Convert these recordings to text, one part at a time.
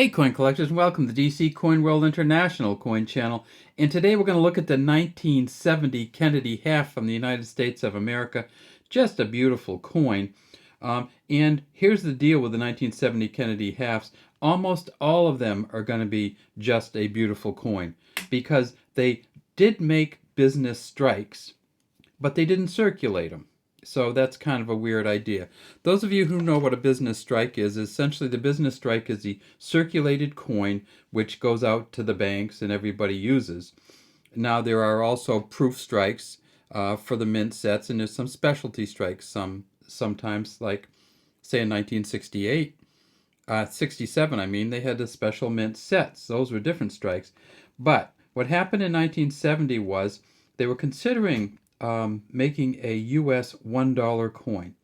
Hey coin collectors, and welcome to DC Coin World International Coin Channel. And today we're going to look at the 1970 Kennedy half from the United States of America. Just a beautiful coin. And here's the deal with the 1970 Kennedy halves. Almost all of them are going to be just a beautiful coin because they did make business strikes, but they didn't circulate them. So that's kind of a weird idea. Those of you who know what a business strike is, essentially the business strike is the circulated coin which goes out to the banks and everybody uses. Now there are also proof strikes for the mint sets, and there's some specialty strikes. Sometimes, like say in 1968, 67, I mean, they had the special mint sets. Those were different strikes. But what happened in 1970 was they were considering making a US $1 coin.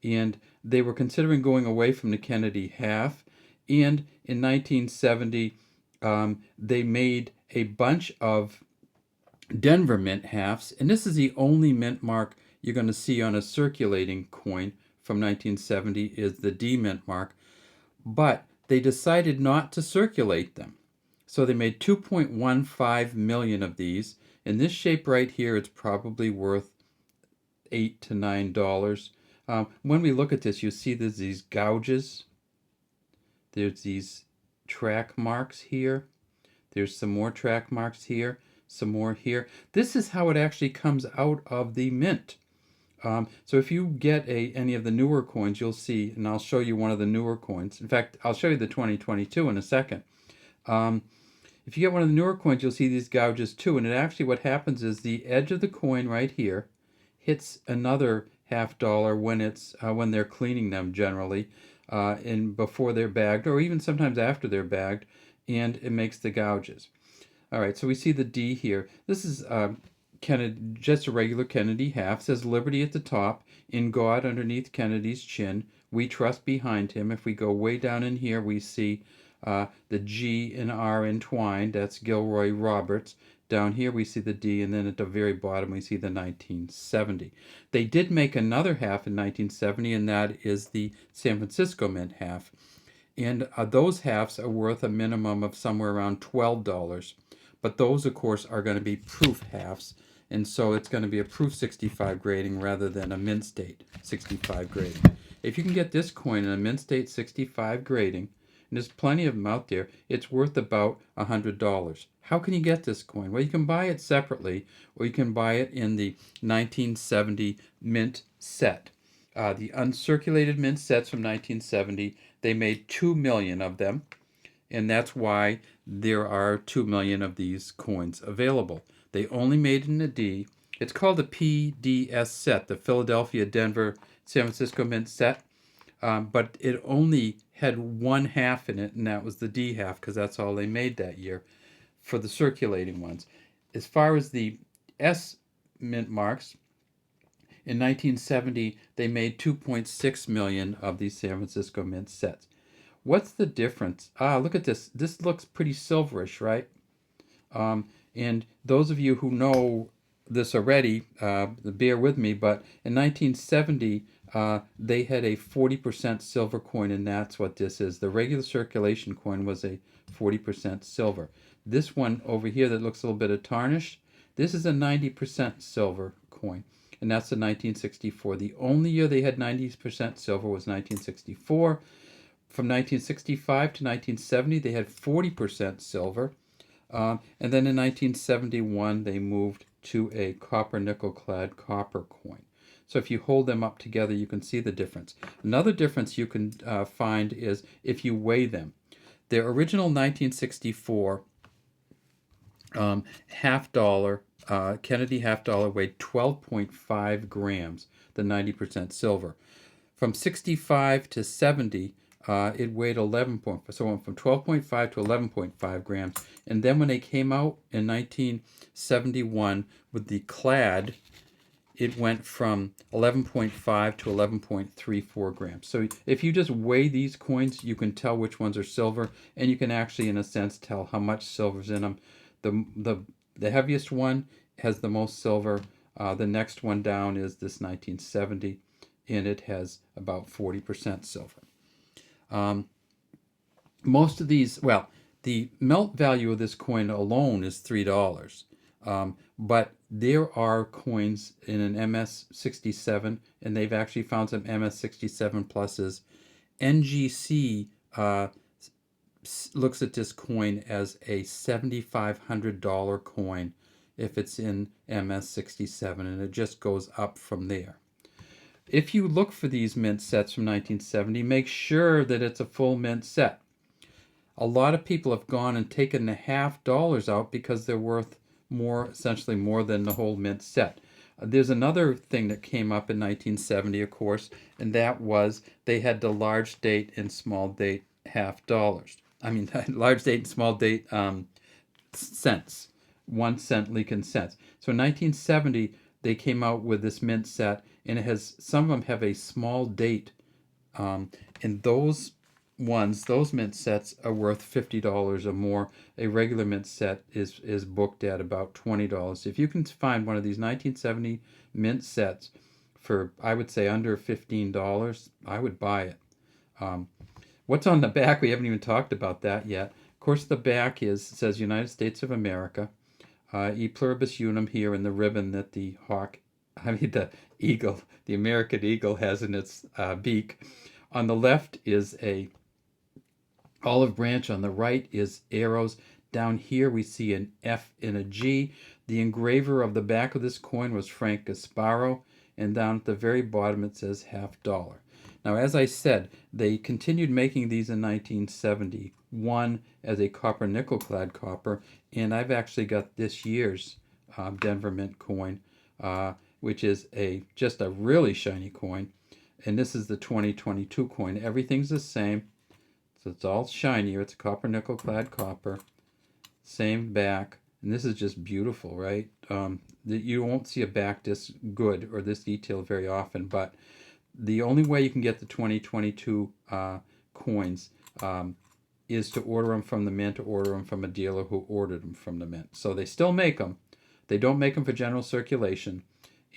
And they were considering going away from the Kennedy half. And in 1970, they made a bunch of Denver mint halves. And this is the only mint mark you're going to see on a circulating coin from 1970 is the D mint mark. But they decided not to circulate them. So they made 2.15 million of these. In this shape right here, it's probably worth $8 to $9. When we look at this, you see there's these gouges. There's these track marks here. There's some more track marks here, some more here. This is how it actually comes out of the mint. So if you get any of the newer coins, you'll see, and I'll show you one of the newer coins. In fact, I'll show you the 2022 in a second. If you get one of the newer coins, you'll see these gouges too. And it actually, what happens is the edge of the coin right here hits another $half when they're cleaning them generally, before they're bagged, or even sometimes after they're bagged, and it makes the gouges. All right, so we see the D here. This is Kennedy, just a regular Kennedy half. It says Liberty at the top, in God underneath Kennedy's chin. We trust behind him. If we go way down in here, we see the G and R entwined. That's Gilroy Roberts. Down here we see the D, and then at the very bottom we see the 1970. They did make another half in 1970, and that is the San Francisco Mint half. And those halves are worth a minimum of somewhere around $12. But those, of course, are going to be proof halves. And so it's going to be a proof 65 grading rather than a mint state 65 grading. If you can get this coin in a mint state 65 grading, and there's plenty of them out there, it's worth about $100. How can you get this coin? Well, you can buy it separately, or you can buy it in the 1970 mint set. The uncirculated mint sets from 1970, they made 2 million of them, and that's why there are 2 million of these coins available. They only made it in a D. It's called the PDS set, the Philadelphia, Denver, San Francisco Mint set, but it only had one half in it, and that was the D half, because that's all they made that year for the circulating ones. As far as the S mint marks, in 1970, they made 2.6 million of these San Francisco Mint sets. What's the difference? Look at this. This looks pretty silverish, right? And those of you who know this already, bear with me, but in 1970, they had a 40% silver coin, and that's what this is. The regular circulation coin was a 40% silver. This one over here that looks a little bit of tarnish, this is a 90% silver coin, and that's the 1964. The only year they had 90% silver was 1964. From 1965 to 1970, they had 40% silver. And then in 1971, they moved to a copper nickel clad copper coin. So if you hold them up together, you can see the difference. Another difference you can find is if you weigh them. Their original 1964 half dollar, Kennedy half dollar, weighed 12.5 grams, the 90% silver. From 65 to 70, it weighed 11.5, so it went from 12.5 to 11.5 grams. And then when they came out in 1971 with the clad, it went from 11.5 to 11.34 grams. So if you just weigh these coins, you can tell which ones are silver, and you can actually, in a sense, tell how much silver's in them. The heaviest one has the most silver. The next one down is this 1970, and it has about 40% silver. Most of these, well, the melt value of this coin alone is $3. But there are coins in an MS67, and they've actually found some MS67 pluses. NGC looks at this coin as a $7,500 coin if it's in MS67, and it just goes up from there. If you look for these mint sets from 1970, make sure that it's a full mint set. A lot of people have gone and taken the $half out because they're worth more, essentially more than the whole mint set. There's another thing that came up in 1970, of course, and that was they had the large date and small date $half. I mean, large date and small date cents, 1 cent Lincoln cents. So in 1970, they came out with this mint set, and it has, some of them have a small date, and those mint sets are worth $50 or more. A regular mint set is booked at about $20. If you can find one of these 1970 mint sets for, I would say, under $15, I would buy it. What's on the back? We haven't even talked about that yet. Of course, the back says United States of America, E pluribus unum here in the ribbon that the eagle, the American eagle has in its beak. On the left is a olive branch. On the right is arrows. Down here we see an F and a G. The engraver of the back of this coin was Frank Gasparo, and down at the very bottom it says $half. Now, as I said, they continued making these in 1971 as a copper nickel clad copper, and I've actually got this year's Denver Mint coin, which is just a really shiny coin, and this is the 2022 coin. Everything's the same, so it's all shinier. It's a copper nickel clad copper, same back, and this is just beautiful, right? You won't see a back this good or this detailed very often, but the only way you can get the 2022 coins is to order them from the mint, or order them from a dealer who ordered them from the mint. So they still make them. They don't make them for general circulation,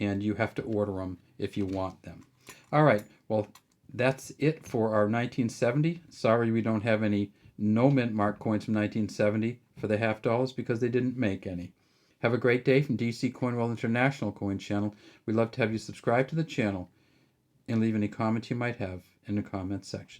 and you have to order them if you want them. All right, well, that's it for our 1970. Sorry we don't have any no mint mark coins from 1970 for the $half because they didn't make any. Have a great day from DC Coinwell International Coin Channel. We'd love to have you subscribe to the channel and leave any comments you might have in the comments section.